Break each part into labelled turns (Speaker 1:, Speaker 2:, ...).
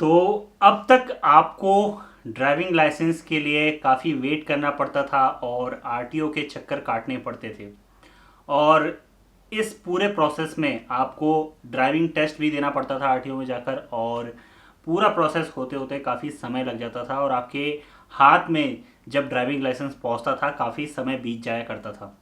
Speaker 1: तो अब तक आपको ड्राइविंग लाइसेंस के लिए काफ़ी वेट करना पड़ता था और आरटीओ के चक्कर काटने पड़ते थे। और इस पूरे प्रोसेस में आपको ड्राइविंग टेस्ट भी देना पड़ता था आरटीओ में जाकर, और पूरा प्रोसेस होते होते काफ़ी समय लग जाता था और आपके हाथ में जब ड्राइविंग लाइसेंस पहुंचता था काफ़ी समय बीत जाया करता था।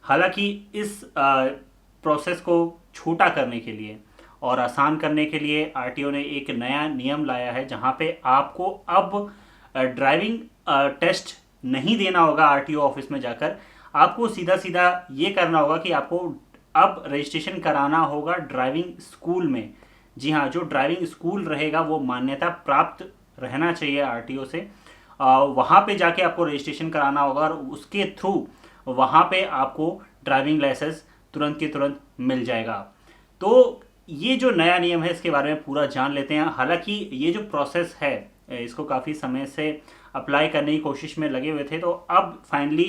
Speaker 1: हालांकि इस प्रोसेस को छोटा करने के लिए और आसान करने के लिए आरटीओ ने एक नया नियम लाया है, जहां पे आपको अब ड्राइविंग टेस्ट नहीं देना होगा आरटीओ ऑफिस में जाकर। आपको सीधा सीधा ये करना होगा कि आपको अब रजिस्ट्रेशन कराना होगा ड्राइविंग स्कूल में। जी हाँ, जो ड्राइविंग स्कूल रहेगा वो मान्यता प्राप्त रहना चाहिए आरटीओ से। वहाँ पे जाके आपको रजिस्ट्रेशन कराना होगा और उसके थ्रू वहाँ पे आपको ड्राइविंग लाइसेंस तुरंत के तुरंत मिल जाएगा। तो ये जो नया नियम है इसके बारे में पूरा जान लेते हैं। हालांकि ये जो प्रोसेस है इसको काफ़ी समय से अप्लाई करने की कोशिश में लगे हुए थे, तो अब फाइनली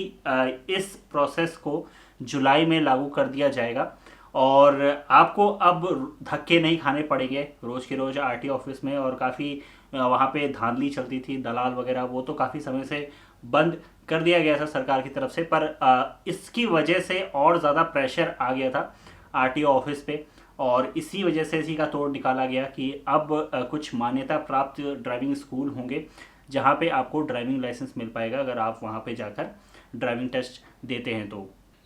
Speaker 1: इस प्रोसेस को जुलाई में लागू कर दिया जाएगा और आपको अब धक्के नहीं खाने पड़ेंगे रोज़ के रोज़ आरटी ऑफिस में। और काफ़ी वहाँ पे धांधली चलती थी, दलाल वगैरह, वो तो काफ़ी समय से बंद कर दिया गया था सरकार की तरफ से, पर इसकी वजह से और ज़्यादा प्रेशर आ गया था आरटीओ ऑफिस पे और इसी वजह से इसी का तोड़ निकाला गया कि अब कुछ मान्यता प्राप्त ड्राइविंग स्कूल होंगे जहाँ पे आपको ड्राइविंग लाइसेंस मिल पाएगा अगर आप वहाँ पे जाकर ड्राइविंग टेस्ट देते हैं।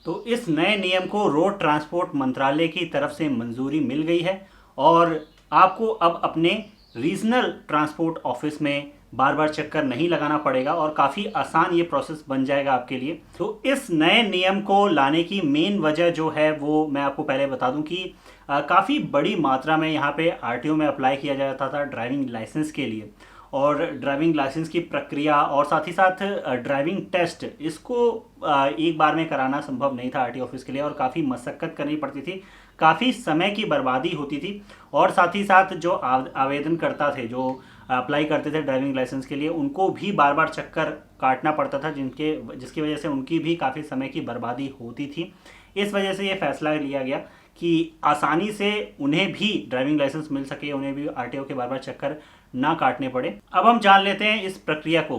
Speaker 1: तो इस नए नियम को रोड ट्रांसपोर्ट मंत्रालय की तरफ से मंजूरी मिल गई है और आपको अब अपने रीजनल ट्रांसपोर्ट ऑफिस में बार बार चक्कर नहीं लगाना पड़ेगा और काफ़ी आसान ये प्रोसेस बन जाएगा आपके लिए। तो इस नए नियम को लाने की मेन वजह जो है वो मैं आपको पहले बता दूं कि काफ़ी बड़ी मात्रा में यहाँ पे आरटीओ में अप्लाई किया जाता था ड्राइविंग लाइसेंस के लिए, और ड्राइविंग लाइसेंस की प्रक्रिया और साथ ही साथ ड्राइविंग टेस्ट इसको एक बार में कराना संभव नहीं था आरटीओ ऑफिस के लिए और काफ़ी मशक्क़त करनी पड़ती थी, काफ़ी समय की बर्बादी होती थी। और साथ ही साथ जो आवेदन करता थे, जो अप्लाई करते थे ड्राइविंग लाइसेंस के लिए, उनको भी बार बार चक्कर काटना पड़ता था जिसकी वजह से उनकी भी काफ़ी समय की बर्बादी होती थी। इस वजह से ये फैसला लिया गया कि आसानी से उन्हें भी ड्राइविंग लाइसेंस मिल सके, उन्हें भी आरटीओ के बार बार चक्कर ना काटने पड़े। अब हम जान लेते हैं इस प्रक्रिया को,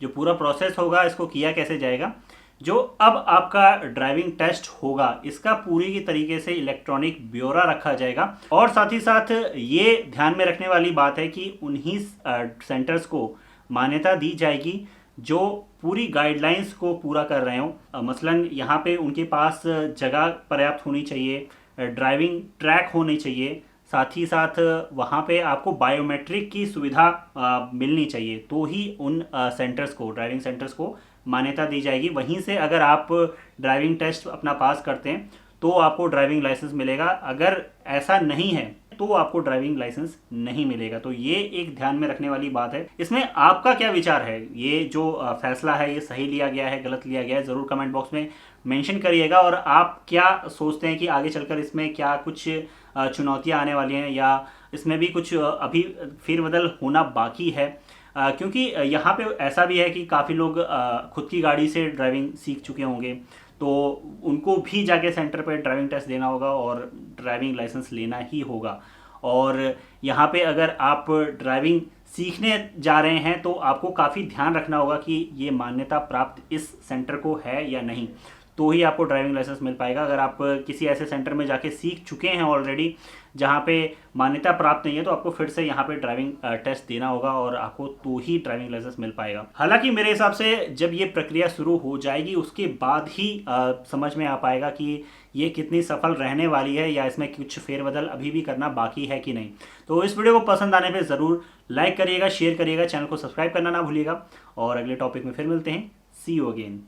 Speaker 1: जो पूरा प्रोसेस होगा इसको किया कैसे जाएगा। जो अब आपका ड्राइविंग टेस्ट होगा इसका पूरी की तरीके से इलेक्ट्रॉनिक ब्यौरा रखा जाएगा और साथ ही साथ ये ध्यान में रखने वाली बात है कि उन्हीं सेंटर्स को मान्यता दी जाएगी जो पूरी गाइडलाइंस को पूरा कर रहे हो। मसलन यहाँ पे उनके पास जगह पर्याप्त होनी चाहिए, ड्राइविंग ट्रैक होने चाहिए, साथ ही साथ वहाँ पे आपको बायोमेट्रिक की सुविधा मिलनी चाहिए, तो ही उन सेंटर्स को, ड्राइविंग सेंटर्स को मान्यता दी जाएगी। वहीं से अगर आप ड्राइविंग टेस्ट अपना पास करते हैं तो आपको ड्राइविंग लाइसेंस मिलेगा, अगर ऐसा नहीं है तो आपको ड्राइविंग लाइसेंस नहीं मिलेगा। तो ये एक ध्यान में रखने वाली बात है। इसमें आपका क्या विचार है, ये जो फैसला है ये सही लिया गया है, गलत लिया गया है, ज़रूर कमेंट बॉक्स में मेंशन करिएगा। और आप क्या सोचते हैं कि आगे चलकर इसमें क्या कुछ चुनौतियां आने वाली हैं या इसमें भी कुछ अभी फेरबदल होना बाकी है। क्योंकि यहाँ पे ऐसा भी है कि काफ़ी लोग खुद की गाड़ी से ड्राइविंग सीख चुके होंगे, तो उनको भी जाके सेंटर पे ड्राइविंग टेस्ट देना होगा और ड्राइविंग लाइसेंस लेना ही होगा। और यहाँ पे अगर आप ड्राइविंग सीखने जा रहे हैं तो आपको काफ़ी ध्यान रखना होगा कि ये मान्यता प्राप्त इस सेंटर को है या नहीं, तो ही आपको ड्राइविंग लाइसेंस मिल पाएगा। अगर आप किसी ऐसे सेंटर में जाके सीख चुके हैं ऑलरेडी जहाँ पे मान्यता प्राप्त नहीं है, तो आपको फिर से यहाँ पे ड्राइविंग टेस्ट देना होगा और आपको तो ही ड्राइविंग लाइसेंस मिल पाएगा। हालांकि मेरे हिसाब से जब ये प्रक्रिया शुरू हो जाएगी उसके बाद ही समझ में आ पाएगा कि ये कितनी सफल रहने वाली है या इसमें कुछ फेरबदल अभी भी करना बाकी है कि नहीं। तो इस वीडियो को पसंद आने पर ज़रूर लाइक करिएगा, शेयर करिएगा, चैनल को सब्सक्राइब करना ना भूलिएगा और अगले टॉपिक में फिर मिलते हैं। सी यू अगेन।